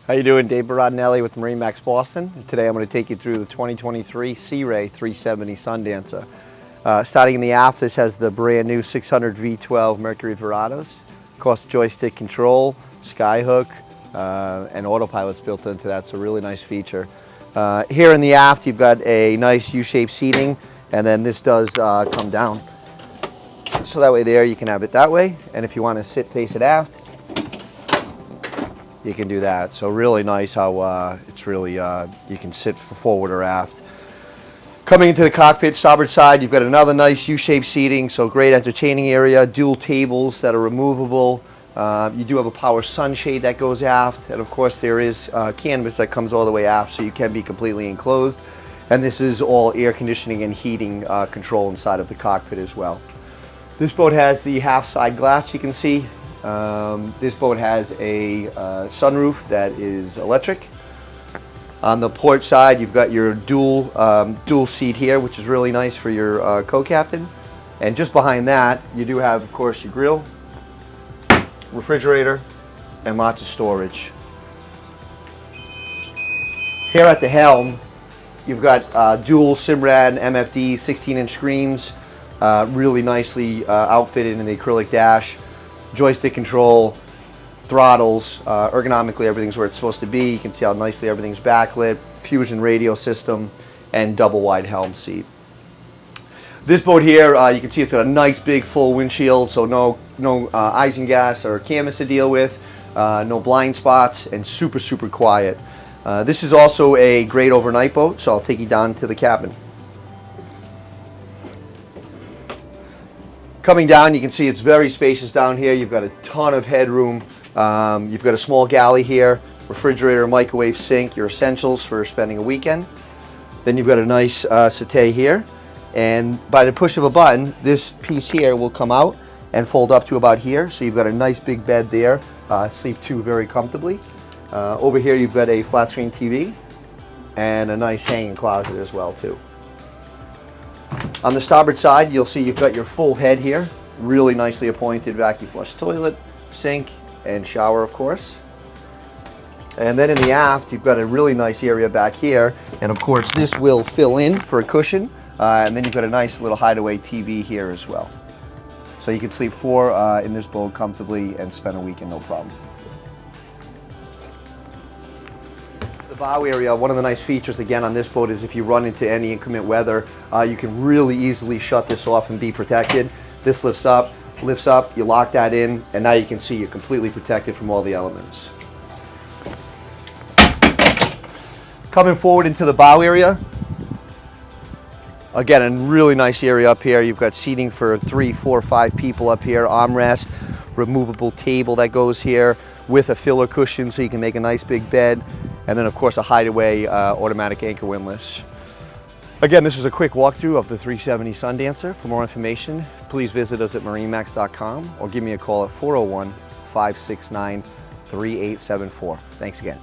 How you doing? Dave Baradinelli with MarineMax Boston. Today I'm going to take you through the 2023 Sea Ray 370 Sundancer. Starting in the aft, this has the brand new 600 V12 Mercury Verados. Of course, joystick control, skyhook, and autopilot's built into that, so really nice feature. Here in the aft, you've got a nice U-shaped seating, and then this does come down. So that way there, you can have it that way, and if you want to sit face it aft, you can do that. So really nice how it's really, you can sit forward or aft. Coming into the cockpit, starboard side, you've got another nice U-shaped seating, so great entertaining area, dual tables that are removable. You do have a power sunshade that goes aft, and of course there is canvas that comes all the way aft, so you can be completely enclosed. And this is all air conditioning and heating control inside of the cockpit as well. This boat has the half side glass you can see. This boat has a sunroof that is electric. On the port side, you've got your dual seat here, which is really nice for your co-captain. And just behind that, you do have, of course, your grill, refrigerator, and lots of storage. Here at the helm, you've got dual Simrad MFD 16-inch screens, really nicely outfitted in the acrylic dash. Joystick control, throttles, ergonomically everything's where it's supposed to be. You can see how nicely everything's backlit, fusion radio system, and double wide helm seat. This boat here, you can see it's got a nice big full windshield, so no isinglass or canvas to deal with, no blind spots, and super quiet. This is also a great overnight boat, so I'll take you down to the cabin. Coming down, you can see it's very spacious down here. You've got a ton of headroom. You've got a small galley here, refrigerator, microwave, sink, your essentials for spending a weekend. Then you've got a nice settee here. And by the push of a button, this piece here will come out and fold up to about here. So you've got a nice big bed there. Sleep two very comfortably. Over here, you've got a flat screen TV and a nice hanging closet as well too. On the starboard side, you'll see you've got your full head here, really nicely appointed vacuum flush toilet, sink, and shower, of course. And then in the aft, you've got a really nice area back here, and of course this will fill in for a cushion, and then you've got a nice little hideaway TV here as well. So you can sleep four in this boat comfortably and spend a weekend no problem. Bow area, one of the nice features again on this boat is if you run into any inclement weather, you can really easily shut this off and be protected. This lifts up, you lock that in, and now you can see you're completely protected from all the elements. Coming forward into the bow area, again a really nice area up here. You've got seating for 3, 4, 5 people up here, armrest, removable table that goes here with a filler cushion so you can make a nice big bed. And then of course a hideaway automatic anchor windlass. Again, this is a quick walkthrough of the 370 Sundancer. For more information, please visit us at marinemax.com or give me a call at 401-569-3874. Thanks again.